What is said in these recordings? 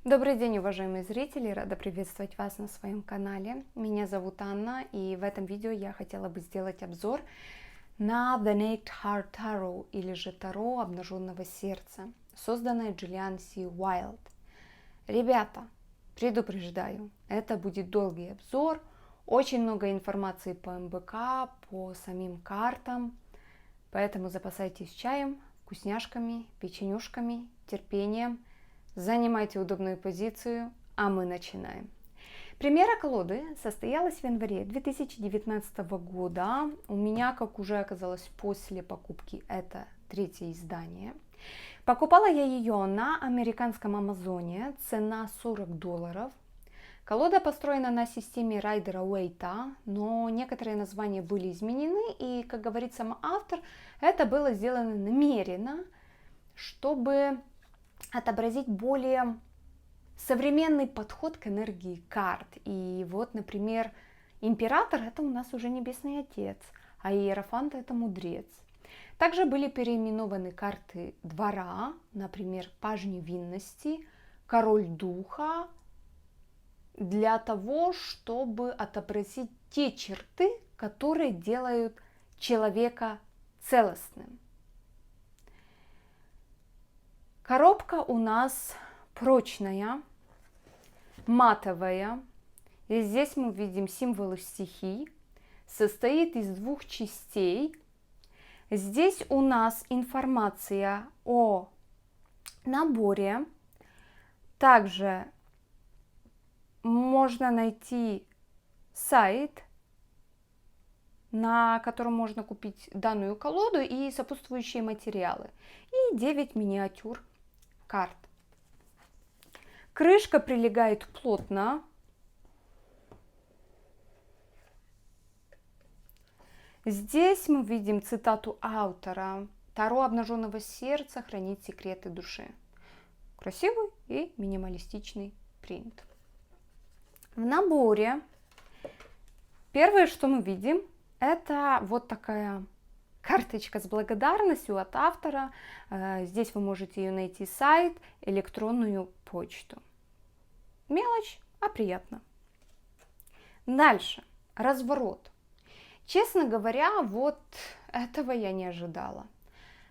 Добрый день, уважаемые зрители! Рада приветствовать вас на своем канале. Меня зовут Анна, и в этом видео я хотела бы сделать обзор на The Naked Heart Tarot, или же Таро обнаженного сердца, созданное Джиллиан Си Уайлд. Ребята, предупреждаю, это будет долгий обзор, очень много информации по МБК, по самим картам, поэтому запасайтесь чаем, вкусняшками, печенюшками, терпением. Занимайте удобную позицию, а мы начинаем. Премьера колоды состоялась в январе 2019 года. У меня, как уже оказалось после покупки, это третье издание. Покупала я ее на американском Амазоне, цена $40. Колода построена на системе Райдера Уэйта, но некоторые названия были изменены, и, как говорит сам автор, это было сделано намеренно, чтобы отобразить более современный подход к энергии карт. И вот, например, император — это у нас уже небесный отец, а иерофант — это мудрец. Также были переименованы карты двора, например, паж невинности, король духа, для того, чтобы отобразить те черты, которые делают человека целостным. Коробка у нас прочная, матовая. И здесь мы видим символы стихий. Состоит из двух частей. Здесь у нас информация о наборе. Также можно найти сайт, на котором можно купить данную колоду и сопутствующие материалы. И 9 миниатюр карт. Крышка прилегает плотно. Здесь мы видим цитату автора: «Таро обнаженного сердца хранит секреты души». Красивый и минималистичный принт. В наборе первое, что мы видим, это вот такая карточка с благодарностью от автора. Здесь вы можете ее найти: сайт, электронную почту. Мелочь, а приятно. Дальше. Разворот. Честно говоря, вот этого я не ожидала,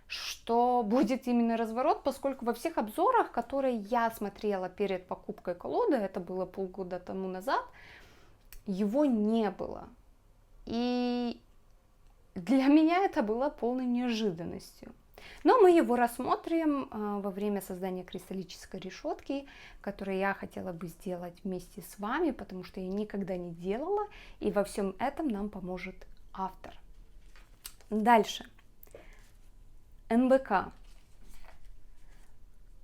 что будет именно разворот, поскольку во всех обзорах, которые я смотрела перед покупкой колоды, это было полгода тому назад, его не было. И для меня это было полной неожиданностью. Но мы его рассмотрим во время создания кристаллической решетки, которую я хотела бы сделать вместе с вами, потому что я никогда не делала, и во всем этом нам поможет автор. Дальше. МБК.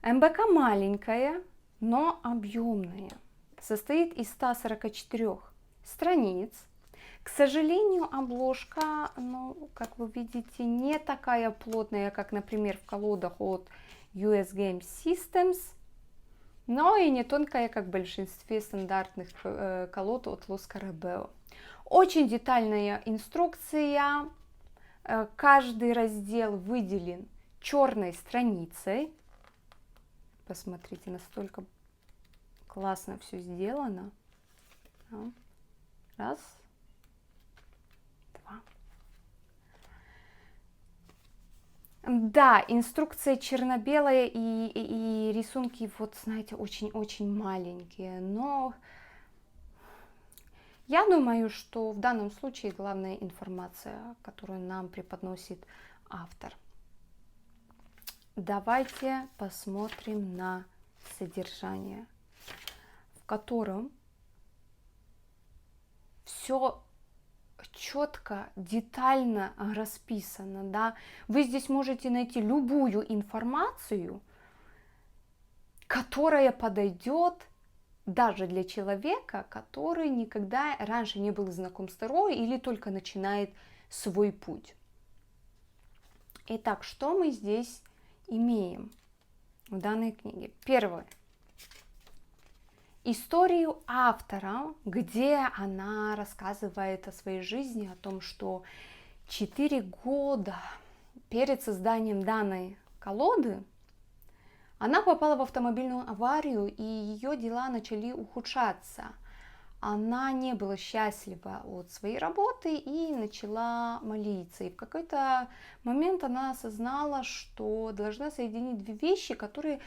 МБК маленькая, но объемная. Состоит из 144 страниц. К сожалению, обложка, как вы видите, не такая плотная, как, например, в колодах от US Game Systems, но и не тонкая, как в большинстве стандартных колод от Los Scarabeo. Очень детальная инструкция. Каждый раздел выделен черной страницей. Посмотрите, настолько классно все сделано. Раз. Да, инструкция черно-белая, и рисунки, вот знаете, очень-очень маленькие, но я думаю, что в данном случае главная информация, которую нам преподносит автор. Давайте посмотрим на содержание, в котором все четко, детально расписано, да. Вы здесь можете найти любую информацию, которая подойдет даже для человека, который никогда раньше не был знаком с Таро или только начинает свой путь. Итак, что мы здесь имеем в данной книге? Первое. Историю автора, где она рассказывает о своей жизни, о том, что 4 года перед созданием данной колоды Она попала в автомобильную аварию, и ее дела начали ухудшаться. Она не была счастлива от своей работы и начала молиться. И в какой-то момент она осознала, что должна соединить две вещи, которые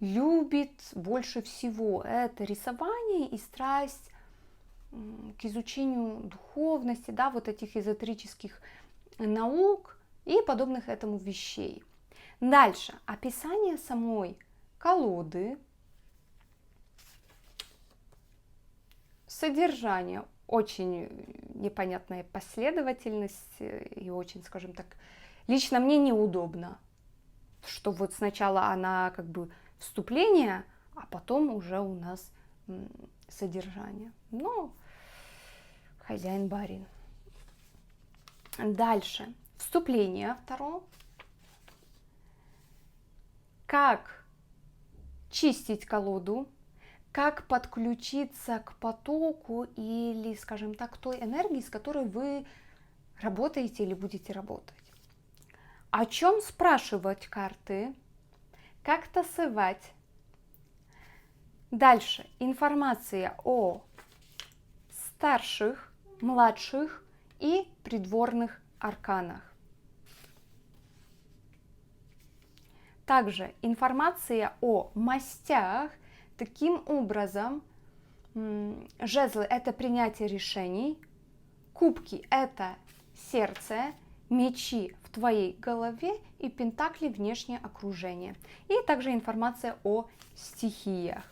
любит больше всего. Это рисование и страсть к изучению духовности, да, вот этих эзотерических наук и подобных этому вещей. Дальше. Описание самой колоды. Содержание. Очень непонятная последовательность и очень, скажем так, лично мне неудобно, что вот сначала она как бы вступление, а потом уже у нас содержание. Но хозяин-барин. Дальше. Вступление второе. Как чистить колоду, как подключиться к потоку или, скажем так, той энергии, с которой вы работаете или будете работать. О чем спрашивать карты, как тасовать. Дальше. Информация о старших, младших и придворных арканах. Также информация о мастях. Таким образом, жезлы – это принятие решений, кубки – это сердце, мечи в твоей голове и пентакли – внешнее окружение. И также информация о стихиях.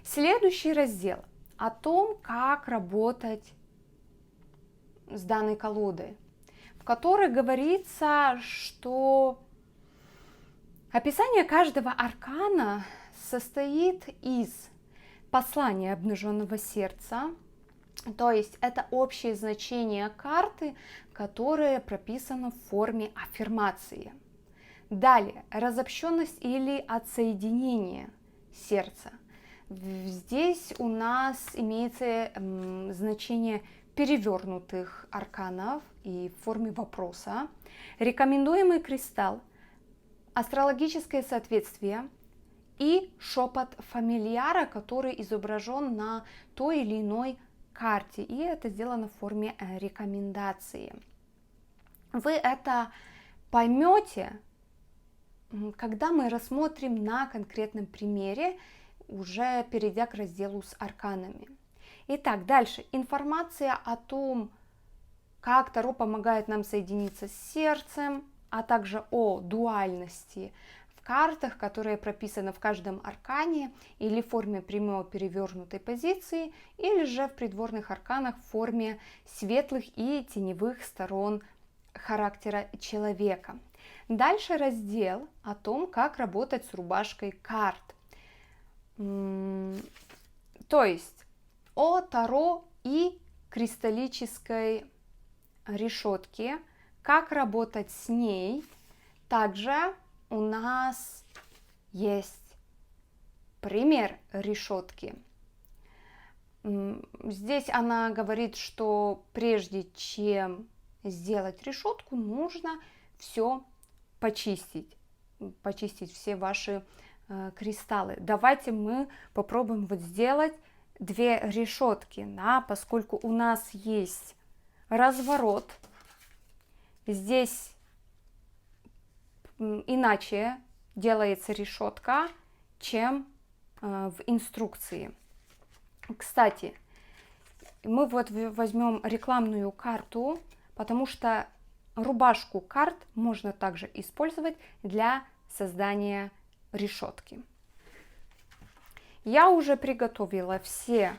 Следующий раздел о том, как работать с данной колодой, в которой говорится, что описание каждого аркана состоит из послания обнаженного сердца, то есть это общее значение карты, которое прописано в форме аффирмации. Далее, разобщенность или отсоединение сердца. Здесь у нас имеется значение перевернутых арканов и в форме вопроса. Рекомендуемый кристалл, астрологическое соответствие и шепот фамильяра, который изображен на той или иной карте. И это сделано в форме рекомендации. Вы это поймете, когда мы рассмотрим на конкретном примере, уже перейдя к разделу с арканами. Итак, дальше. Информация о том, как Таро помогает нам соединиться с сердцем, а также о дуальности в картах, которые прописаны в каждом аркане или в форме прямой перевернутой позиции, или же в придворных арканах в форме светлых и теневых сторон характера человека. Дальше раздел о том, как работать с рубашкой карт. То есть о Таро и кристаллической решетке, как работать с ней. Также у нас есть пример решетки. Здесь она говорит, что прежде чем сделать решетку, нужно все почистить все ваши кристаллы. Давайте мы попробуем вот сделать две решетки, поскольку у нас есть разворот. Здесь иначе делается решетка, чем в инструкции. Кстати, мы вот возьмем рекламную карту, потому что рубашку карт можно также использовать для создания решетки. Я уже приготовила все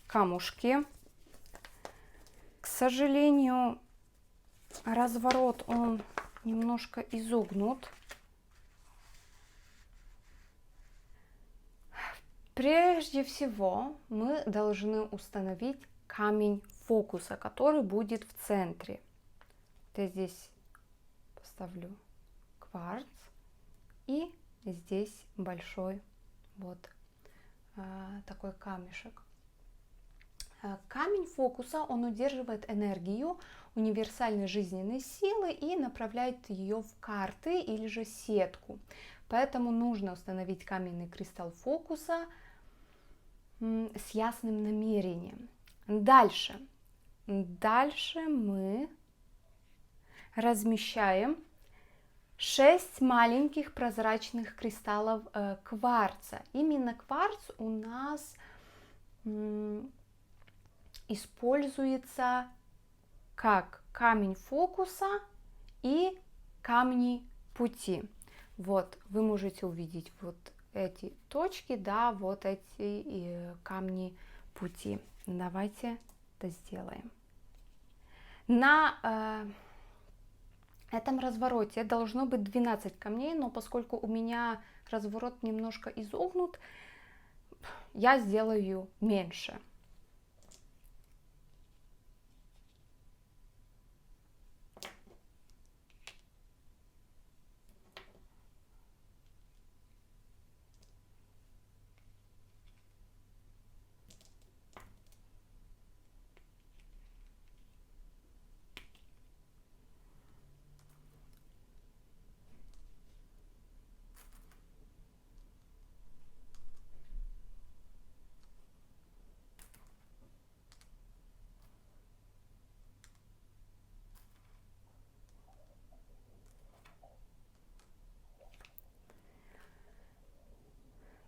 камушки. К сожалению, разворот он немножко изогнут. Прежде всего мы должны установить камень фокуса, который будет в центре. Я здесь поставлю кварц и здесь большой вот такой камешек. Камень фокуса, он удерживает энергию универсальной жизненной силы и направляет ее в карты или же сетку. Поэтому нужно установить каменный кристалл фокуса с ясным намерением. Дальше мы размещаем 6 маленьких прозрачных кристаллов кварца. Именно кварц у нас используется как камень фокуса и камни пути. Вот, вы можете увидеть вот эти точки, да, вот эти камни пути. Давайте это сделаем. На этом развороте должно быть 12 камней, но поскольку у меня разворот немножко изогнут, я сделаю меньше.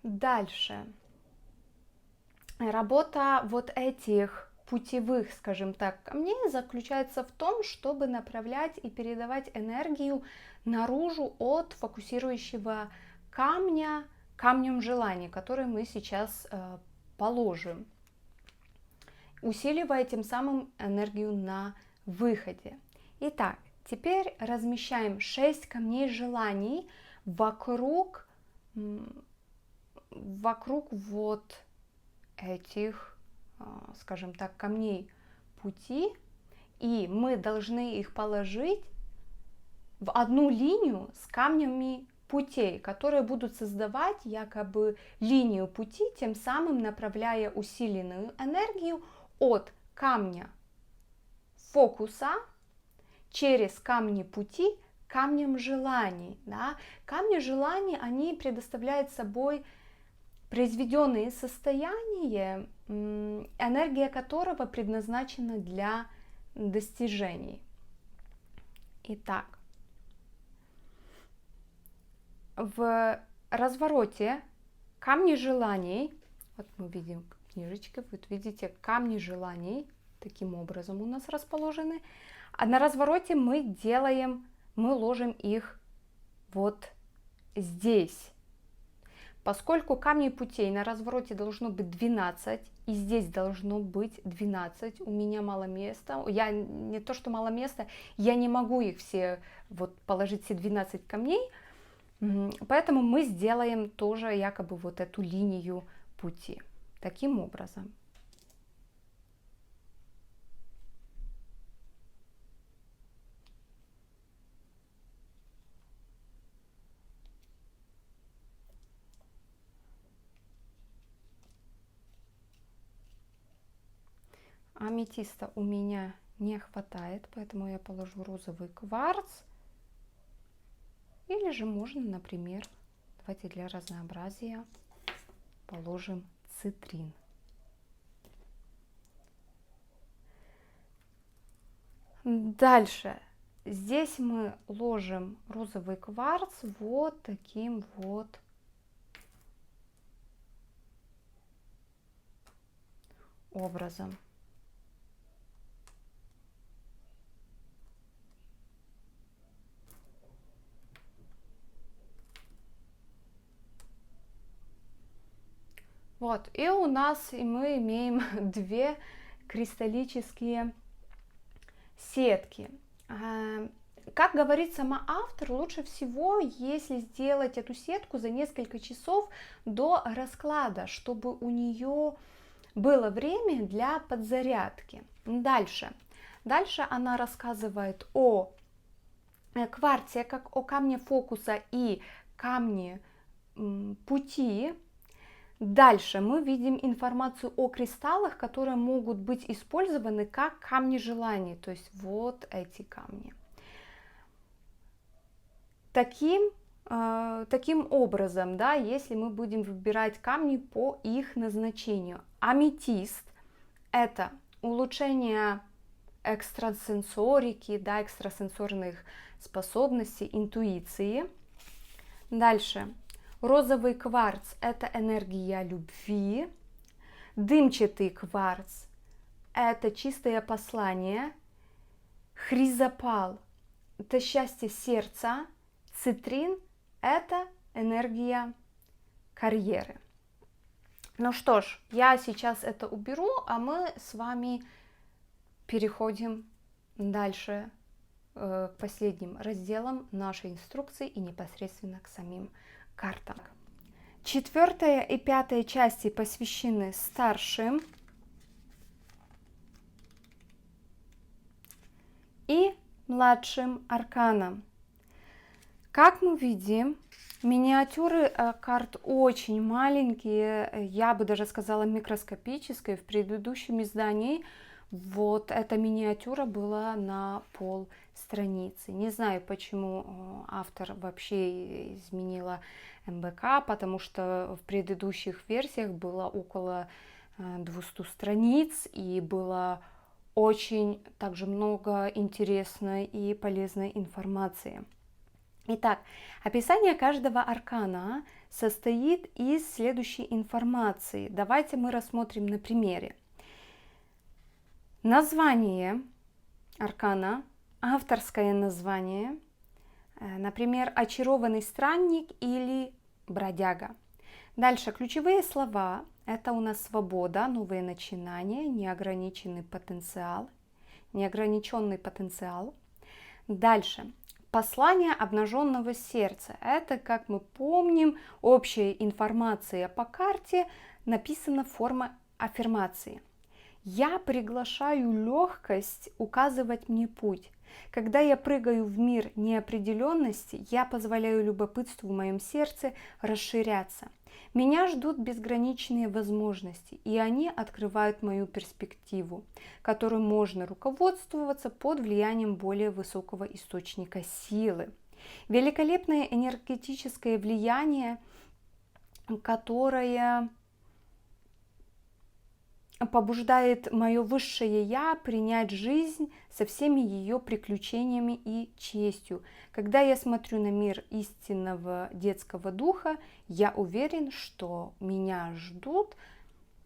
Дальше. Работа вот этих путевых, скажем так, камней заключается в том, чтобы направлять и передавать энергию наружу от фокусирующего камня, камнем желаний, который мы сейчас положим, усиливая тем самым энергию на выходе. Итак, теперь размещаем 6 камней желаний вокруг вот этих, скажем так, камней пути, и мы должны их положить в одну линию с камнями путей, которые будут создавать якобы линию пути, тем самым направляя усиленную энергию от камня фокуса через камни пути к камням желаний. Да? Камни желаний, они предоставляют собой произведенные состояния, энергия которого предназначена для достижений. Итак, в развороте камни желаний, вот мы видим книжечки, вот видите, камни желаний таким образом у нас расположены, а на развороте мы ложим их вот здесь. Поскольку камней путей на развороте должно быть 12, и здесь должно быть 12, у меня мало места, я не то что мало места, я не могу их все вот положить все 12 камней, поэтому мы сделаем тоже якобы вот эту линию пути таким образом. Аметиста у меня не хватает, поэтому я положу розовый кварц. Или же можно, например, давайте для разнообразия положим цитрин. Дальше. Здесь мы ложим розовый кварц вот таким вот образом. Вот, и у нас мы имеем две кристаллические сетки. Как говорит сама автор, лучше всего, если сделать эту сетку за несколько часов до расклада, чтобы у нее было время для подзарядки. Дальше она рассказывает о кварце, как о камне фокуса и камне пути. Дальше мы видим информацию о кристаллах, которые могут быть использованы как камни желаний, то есть вот эти камни. Таким образом, да, если мы будем выбирать камни по их назначению, аметист – это улучшение экстрасенсорики, да, экстрасенсорных способностей, интуиции. Дальше. Розовый кварц – это энергия любви. Дымчатый кварц – это чистое послание. Хризопал – это счастье сердца. Цитрин – это энергия карьеры. Ну что ж, я сейчас это уберу, а мы с вами переходим дальше к последним разделам нашей инструкции и непосредственно к самим картам. 4 и 5 части посвящены старшим и младшим арканам. Как мы видим, миниатюры карт очень маленькие, я бы даже сказала микроскопические. В предыдущем издании вот эта миниатюра была на пол страницы. Не знаю, почему автор вообще изменила МБК, потому что в предыдущих версиях было около 200 страниц и было очень также много интересной и полезной информации. Итак, описание каждого аркана состоит из следующей информации. Давайте мы рассмотрим на примере. Название аркана, авторское название, например, очарованный странник или бродяга. Дальше ключевые слова. Это у нас свобода, новые начинания, неограниченный потенциал. Дальше. Послание обнаженного сердца. Это, как мы помним, общая информация по карте, написана форма аффирмации. Я приглашаю легкость указывать мне путь. Когда я прыгаю в мир неопределенности, я позволяю любопытству в моем сердце расширяться. Меня ждут безграничные возможности, и они открывают мою перспективу, которой можно руководствоваться под влиянием более высокого источника силы. Великолепное энергетическое влияние, которое побуждает мое высшее я принять жизнь со всеми ее приключениями и честью. Когда я смотрю на мир истинного детского духа, я уверен, что меня ждут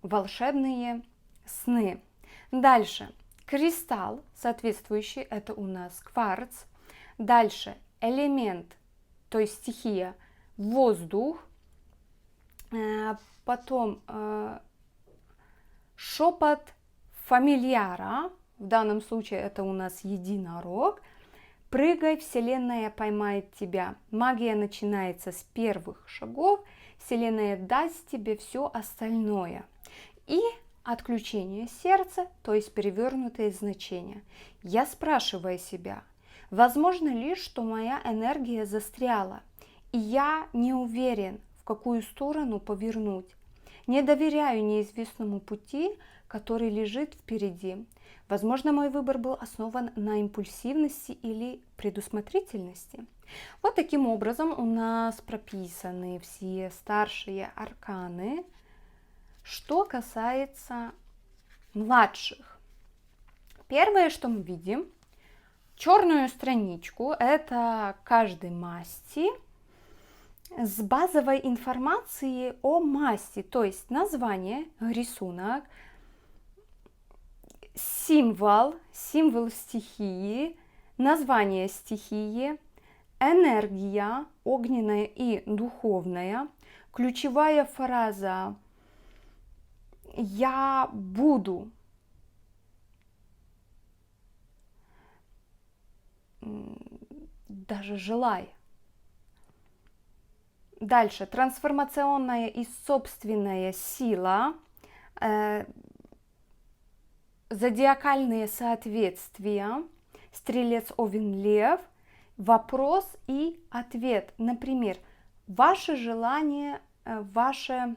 волшебные сны. Дальше. Кристалл, соответствующий, это у нас кварц. Дальше. Элемент, то есть стихия, воздух. Потом шепот фамильяра, в данном случае это у нас единорог. Прыгай, Вселенная поймает тебя. Магия начинается с первых шагов. Вселенная даст тебе все остальное. И отключение сердца, то есть перевернутое значение. Я спрашиваю себя, возможно ли, что моя энергия застряла, и я не уверен, в какую сторону повернуть. Не доверяю неизвестному пути, который лежит впереди. Возможно, мой выбор был основан на импульсивности или предусмотрительности. Вот таким образом у нас прописаны все старшие арканы. Что касается младших. Первое, что мы видим, черную страничку, это каждой масти, с базовой информацией о масти, то есть название, рисунок, символ стихии, название стихии, энергия огненная и духовная, ключевая фраза «я буду», даже желай. Дальше, трансформационная и собственная сила, зодиакальные соответствия, стрелец, овен, лев, вопрос и ответ. Например, ваше желание, ваше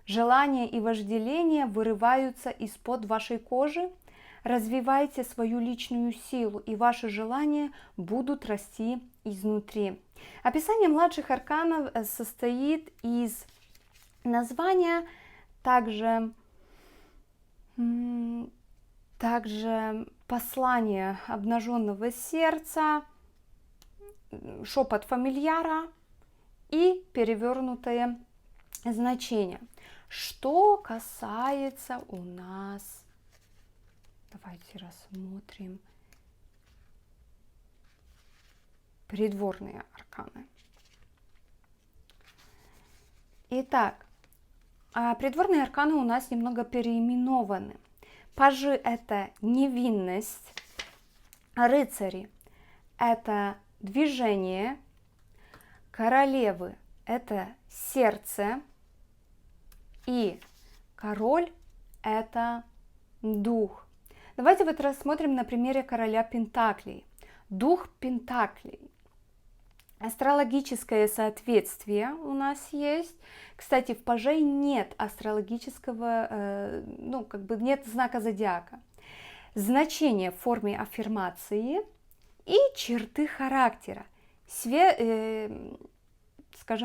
Желания и вожделения вырываются из-под вашей кожи. Развивайте свою личную силу, и ваши желания будут расти изнутри. Описание младших арканов состоит из названия, также послание обнаженного сердца, шепот фамильяра и перевернутое значение. Что касается у нас, давайте рассмотрим придворные арканы. Итак, придворные арканы у нас немного переименованы. Пажи – это невинность, рыцари – это движение, королевы – это сердце, и король – это дух. Давайте вот рассмотрим на примере короля Пентаклей. Дух Пентаклей. Астрологическое соответствие у нас есть. Кстати, в паже нет астрологического, нет знака зодиака. Значение в форме аффирмации и черты характера. Скажем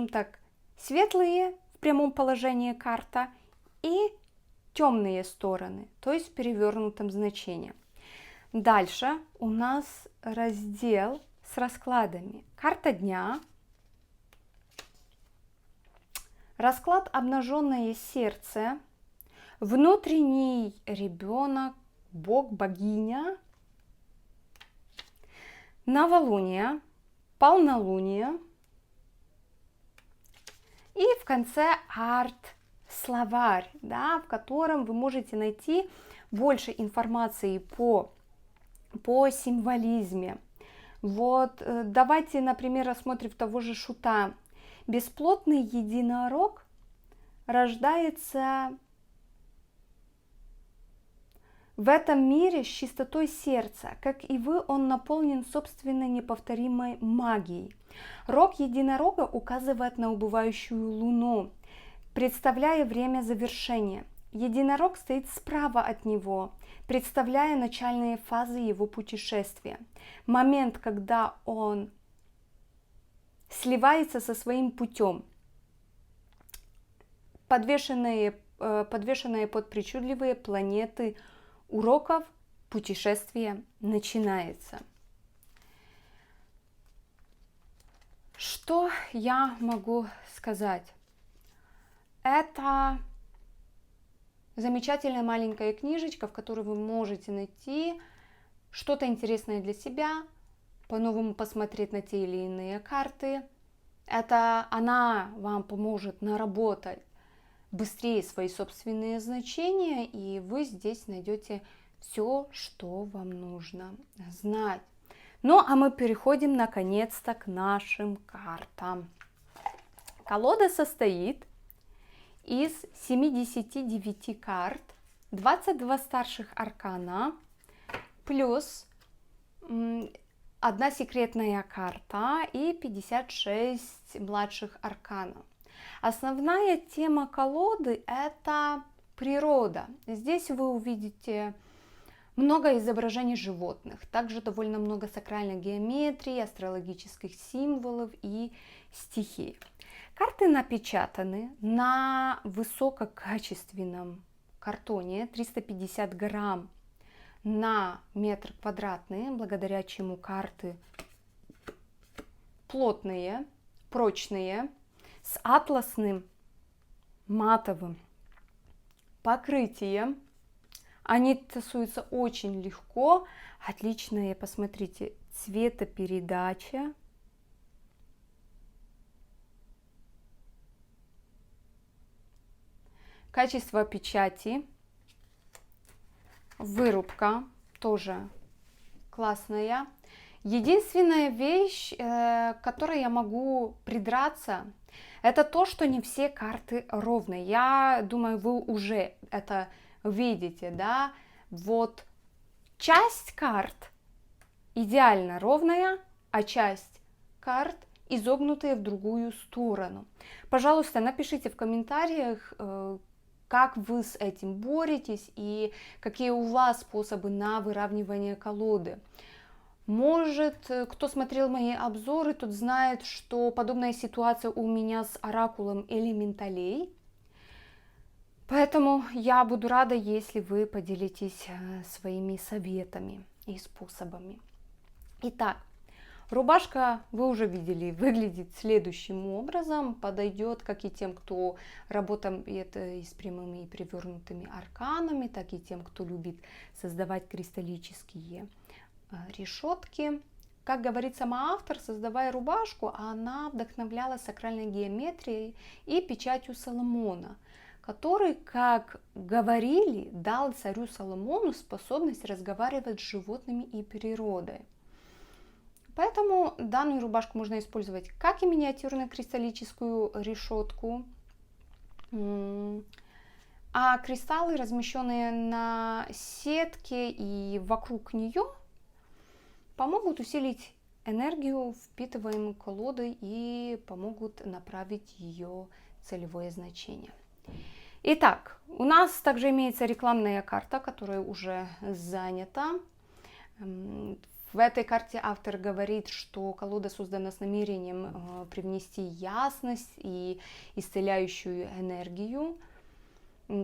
так, светлые в прямом положении карта и темные стороны, то есть в перевернутом значении. Дальше у нас раздел с раскладами. Карта дня, расклад обнаженное сердце, внутренний ребенок, бог, богиня, новолуние, полнолуние и в конце арт-словарь, да, в котором вы можете найти больше информации по символизме. Вот, давайте, например, рассмотрим того же Шута. Бесплотный единорог рождается в этом мире с чистотой сердца. Как и вы, он наполнен собственной неповторимой магией. Рог единорога указывает на убывающую луну, представляя время завершения. Единорог стоит справа от него, представляя начальные фазы его путешествия. Момент, когда он сливается со своим путем, подвешенные под причудливые планеты уроков, путешествие начинается. Что я могу сказать? Это замечательная маленькая книжечка, в которой вы можете найти что-то интересное для себя, по-новому посмотреть на те или иные карты. Она вам поможет наработать быстрее свои собственные значения, и вы здесь найдете все, что вам нужно знать. Ну, а мы переходим наконец-то к нашим картам. Колода состоит из 79 карт, 22 старших аркана, плюс одна секретная карта и 56 младших арканов. Основная тема колоды – это природа. Здесь вы увидите много изображений животных, также довольно много сакральной геометрии, астрологических символов и стихий. Карты напечатаны на высококачественном картоне, 350 грамм на метр квадратный, благодаря чему карты плотные, прочные, с атласным матовым покрытием. Они тасуются очень легко, отличная, посмотрите, цветопередача. Качество печати, вырубка тоже классная. Единственная вещь, к которой я могу придраться, это то, что не все карты ровные. Я думаю, вы уже это видите, да? Вот часть карт идеально ровная, а часть карт изогнутые в другую сторону. Пожалуйста, напишите в комментариях, как вы с этим боретесь и какие у вас способы на выравнивание колоды. Может, кто смотрел мои обзоры, тот знает, что подобная ситуация у меня с оракулом элементалей. Поэтому я буду рада, если вы поделитесь своими советами и способами. Итак, рубашка, вы уже видели, выглядит следующим образом. Подойдет как и тем, кто работает с прямыми и перевернутыми арканами, так и тем, кто любит создавать кристаллические решетки. Как говорит сама автор, создавая рубашку, она вдохновлялась сакральной геометрией и печатью Соломона, который, как говорили, дал царю Соломону способность разговаривать с животными и природой. Поэтому данную рубашку можно использовать как и миниатюрную кристаллическую решетку, а кристаллы, размещенные на сетке и вокруг нее, помогут усилить энергию, впитываемую колодой, и помогут направить ее целевое значение. Итак, у нас также имеется рекламная карта, которая уже занята. В этой карте автор говорит, что колода создана с намерением привнести ясность и исцеляющую энергию.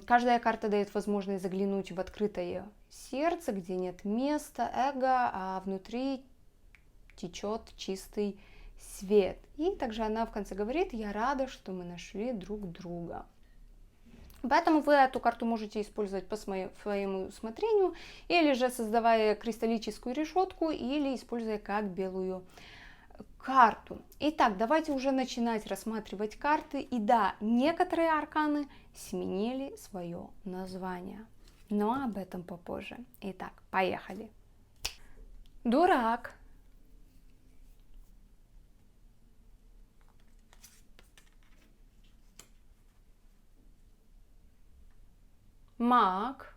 Каждая карта дает возможность заглянуть в открытое сердце, где нет места эго, а внутри течет чистый свет. И также она в конце говорит: я рада, что мы нашли друг друга. Поэтому вы эту карту можете использовать по своему усмотрению, или же создавая кристаллическую решетку, или используя как белую карту. Итак, давайте уже начинать рассматривать карты. И да, некоторые арканы сменили свое название, но об этом попозже. Итак, поехали. Дурак. Маг.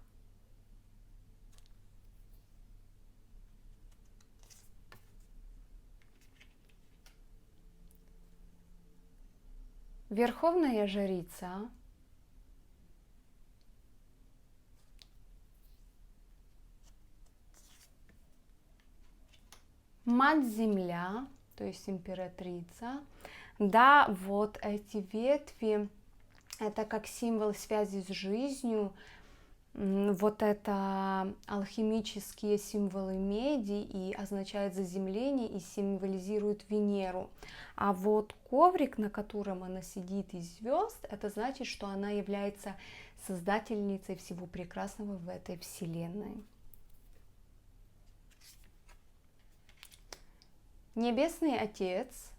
Верховная жрица. Мать-Земля, то есть императрица. Да, вот эти ветви, это как символ связи с жизнью. Вот это алхимические символы меди и означает заземление и символизирует Венеру. А вот коврик, на котором она сидит из звезд, это значит, что она является создательницей всего прекрасного в этой вселенной. Небесный Отец.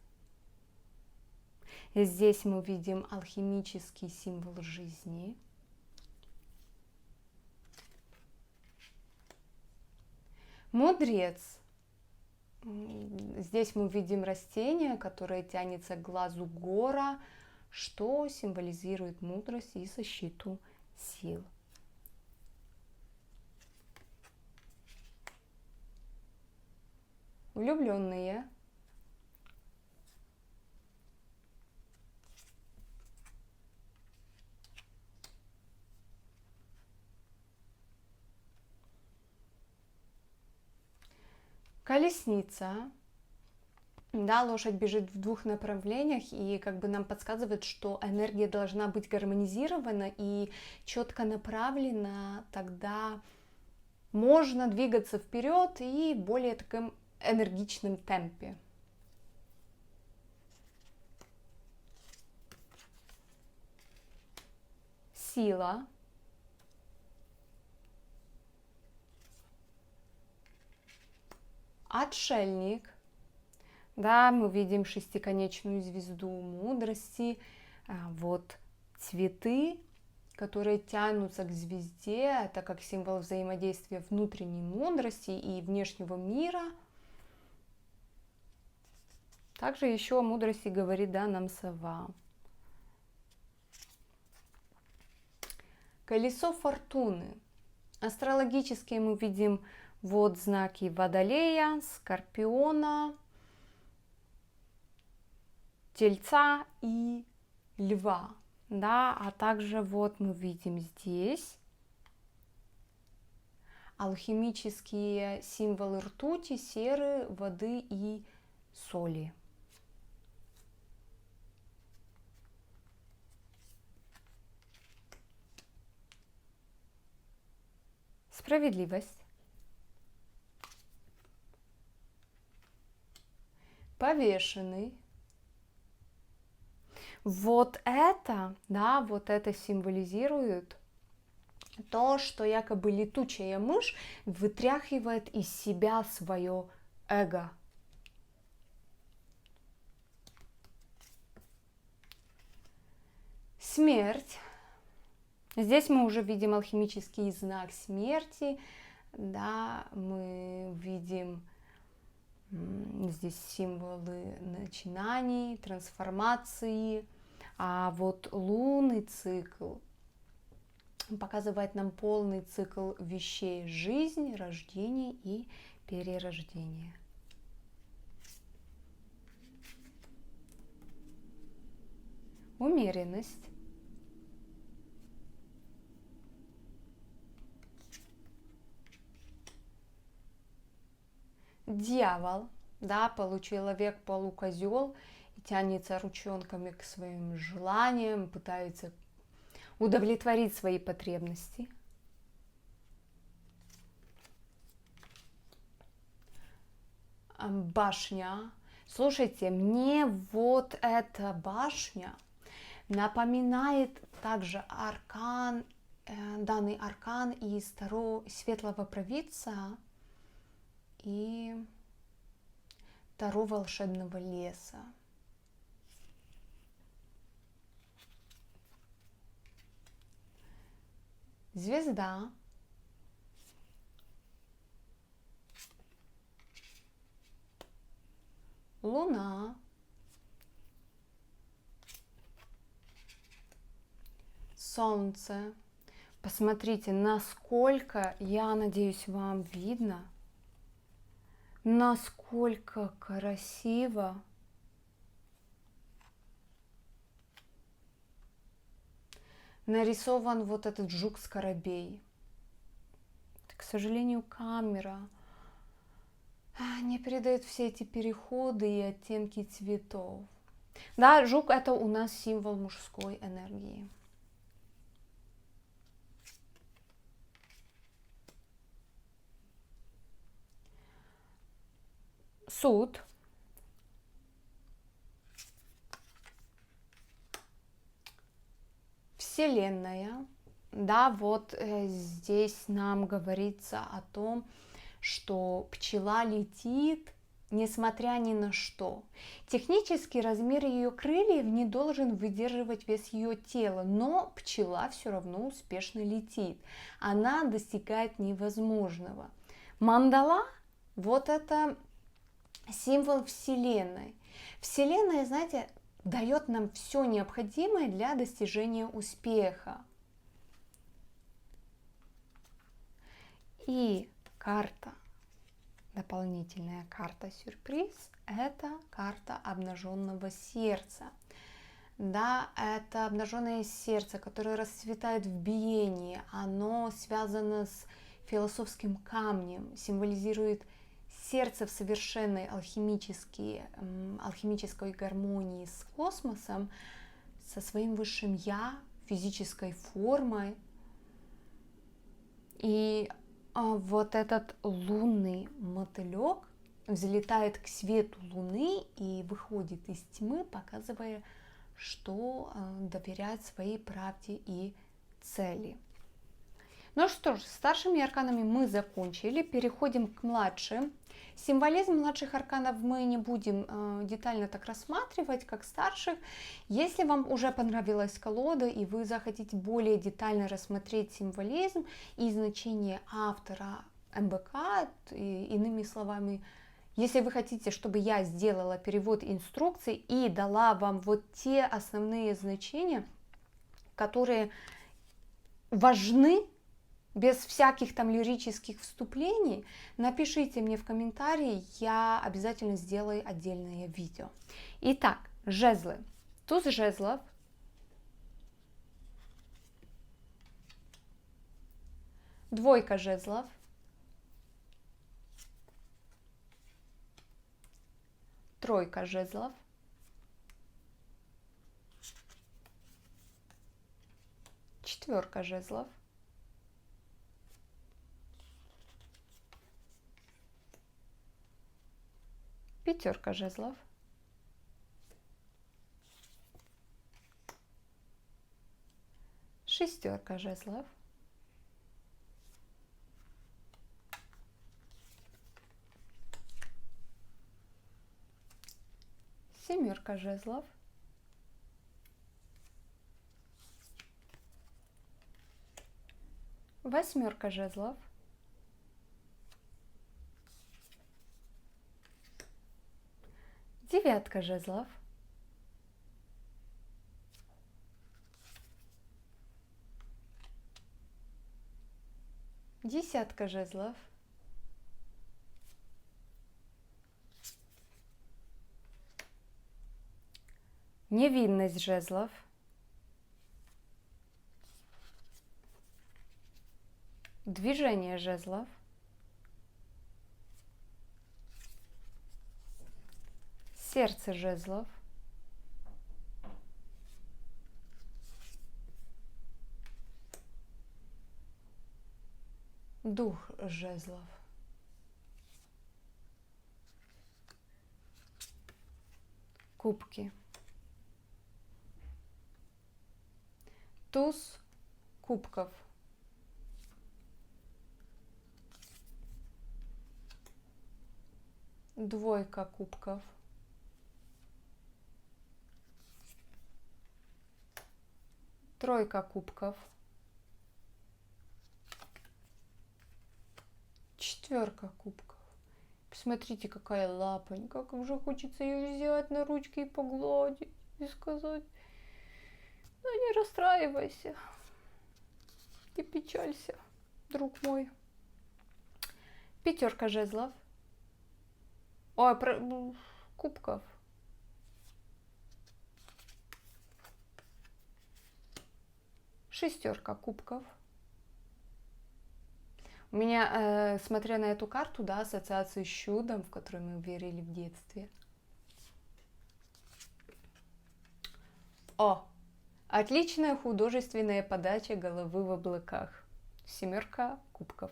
Здесь мы видим алхимический символ жизни. Мудрец. Здесь мы видим растение, которое тянется к глазу гора, что символизирует мудрость и защиту сил. Влюбленные. Колесница. Да, лошадь бежит в двух направлениях, и как бы нам подсказывает, что энергия должна быть гармонизирована и четко направлена, тогда можно двигаться вперед и более таким энергичном темпе. Сила. Отшельник. Да, мы видим шестиконечную звезду мудрости. Вот цветы, которые тянутся к звезде. Это как символ взаимодействия внутренней мудрости и внешнего мира. Также еще о мудрости говорит, да, нам сова. Колесо фортуны. Астрологически мы видим вот знаки Водолея, Скорпиона, Тельца и Льва. да, а также вот мы видим здесь алхимические символы ртути, серы, воды и соли. Справедливость, повешенный. Вот это, да, вот это символизирует то, что якобы летучая мышь вытряхивает из себя свое эго. Смерть. Здесь мы уже видим алхимический знак смерти, да, мы видим здесь символы начинаний, трансформации, а вот лунный цикл показывает нам полный цикл вещей: жизнь, рождение и перерождение. Умеренность. Дьявол, да, получеловек, полукозел, и тянется ручонками к своим желаниям, пытается удовлетворить свои потребности. Башня. Слушайте, мне вот эта башня напоминает также аркан, данный аркан из Таро Светлого Провидца и Таро Волшебного Леса. Звезда. Луна. Солнце. Посмотрите, насколько, я надеюсь, вам видно, насколько красиво нарисован вот этот жук-скоробей. К сожалению, камера не передает все эти переходы и оттенки цветов. Да, жук — это у нас символ мужской энергии. Суд. Вселенная. Да, вот здесь нам говорится о том, что пчела летит, несмотря ни на что. Технически размер ее крыльев не должен выдерживать вес ее тела, но пчела все равно успешно летит. Она достигает невозможного. Мандала, вот это символ Вселенной. Вселенная, знаете, дает нам все необходимое для достижения успеха. И карта, дополнительная карта-сюрприз, это карта обнаженного сердца. Да, это обнаженное сердце, которое расцветает в биении. Оно связано с философским камнем, символизирует сердце в совершенной алхимической гармонии с космосом, со своим высшим я, физической формой. И вот этот лунный мотылек взлетает к свету луны и выходит из тьмы, показывая, что доверяет своей правде и цели. Ну что ж, с старшими арканами мы закончили, переходим к младшим. Символизм младших арканов мы не будем детально так рассматривать, как старших. Если вам уже понравилась колода и вы захотите более детально рассмотреть символизм и значение автора МБК, иными словами, если вы хотите, чтобы я сделала перевод инструкций и дала вам вот те основные значения, которые важны, без всяких там лирических вступлений, напишите мне в комментарии, я обязательно сделаю отдельное видео. Итак, жезлы. Туз жезлов, Двойка жезлов. Тройка жезлов. Четверка жезлов. Пятерка жезлов. Шестерка жезлов. Семерка жезлов. Восьмерка жезлов. Девятка жезлов. Десятка жезлов. Невинность жезлов. Движение жезлов. Сердце жезлов. Дух жезлов. Кубки. Туз кубков. Двойка кубков. Тройка кубков. Четверка кубков. Посмотрите, какая лапонька. Как же хочется ее взять на ручки и погладить. И сказать: ну не расстраивайся. Не печалься, друг мой. Пятерка жезлов. Ой, кубков. Шестерка кубков. У меня, смотря на эту карту, да, ассоциации с чудом, в который мы верили в детстве. О! Отличная художественная подача головы в облаках. Семерка кубков.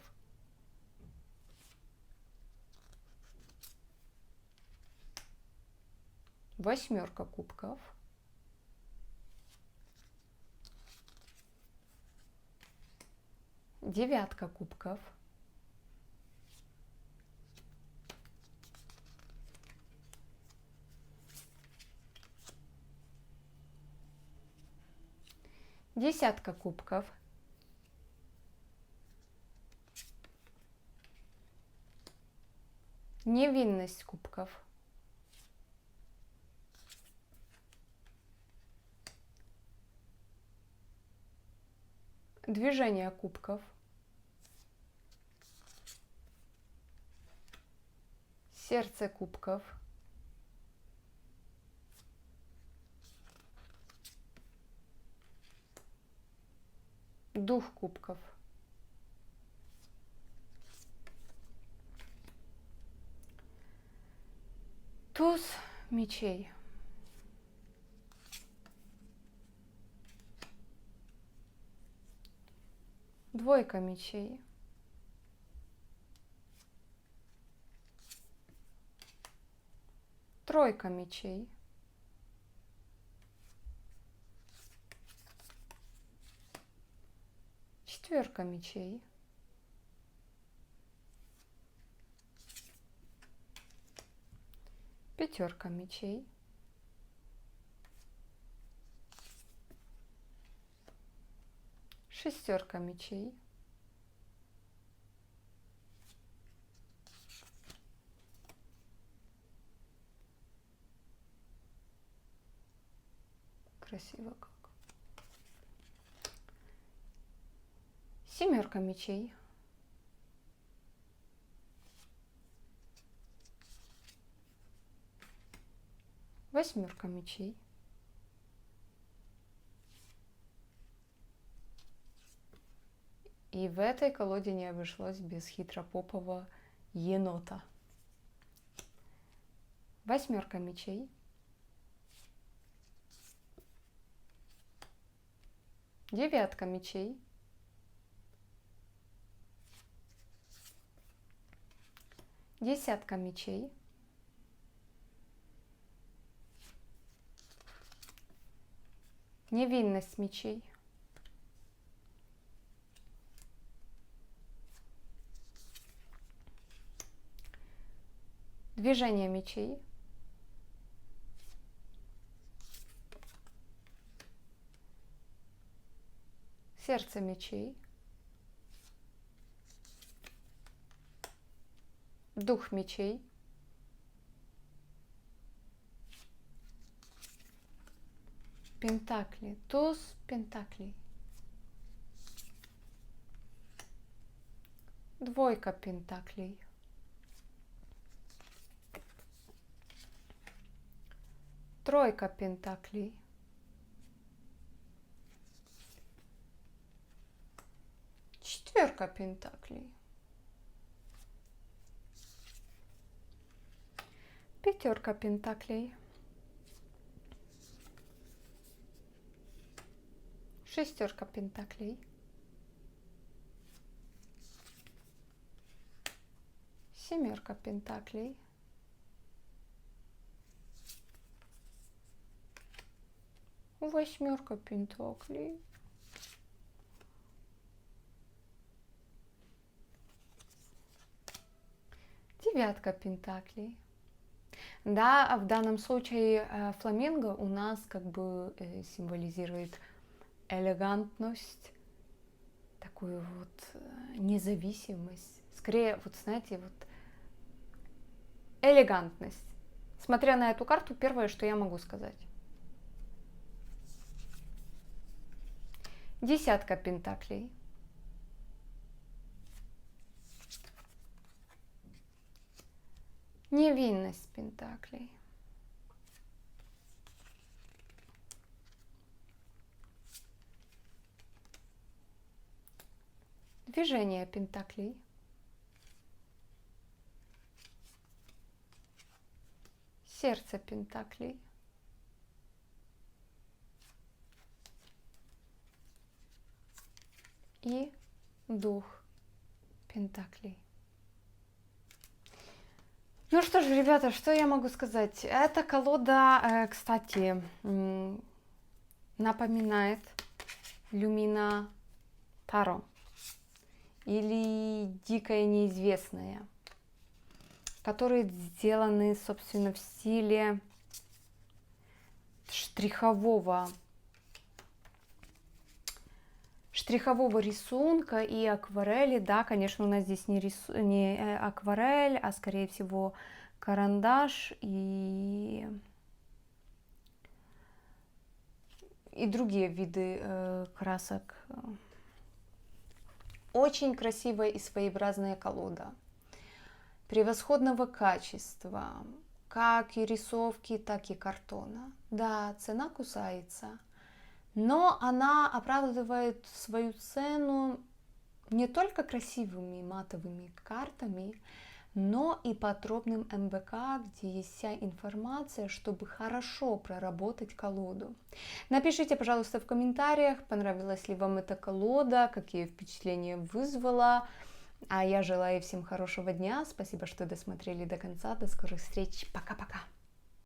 Восьмерка кубков. Девятка кубков. Десятка кубков. Невинность кубков. Движение кубков. Сердце кубков. Дух кубков. Туз мечей. Двойка мечей. Тройка мечей. Четверка мечей. Пятерка мечей. Шестерка мечей. Красиво как. Семерка мечей. Восьмерка мечей. И И в этой колоде не обошлось без хитропопого енота. 8 мечей. 9 мечей. 10 мечей. 9 мечей. 2 мечей. 10 мечей. Дух мечей. Пентакли. Туз пентаклей. 2 пентаклей. 3 пентаклей. 4 пентаклей. 5 пентаклей. 6 пентаклей. 7 пентаклей. 8 пентаклей. 9 пентаклей. Да, в данном случае фламинго у нас как бы символизирует элегантность, такую вот независимость. Скорее, вот знаете, вот элегантность. Смотря на эту карту, первое, что я могу сказать. 10 пентаклей. 9 пентаклей. 2 пентаклей. 10 пентаклей. И дух пентаклей. Ну что ж, ребята, что я могу сказать? Эта колода, кстати, напоминает Lumina Tarot или Дикое Неизвестное, которые сделаны, собственно, в стиле штрихового рисунка и акварели. Да, конечно, у нас здесь не акварель, а скорее всего карандаш и другие виды красок. Очень красивая и своеобразная колода, превосходного качества, как и рисовки, так и картона. Да, цена кусается, но она оправдывает свою цену не только красивыми матовыми картами, но и подробным МБК, где есть вся информация, чтобы хорошо проработать колоду. Напишите, пожалуйста, в комментариях, понравилась ли вам эта колода, какие впечатления вызвала. А я желаю всем хорошего дня. Спасибо, что досмотрели до конца. До скорых встреч. Пока-пока.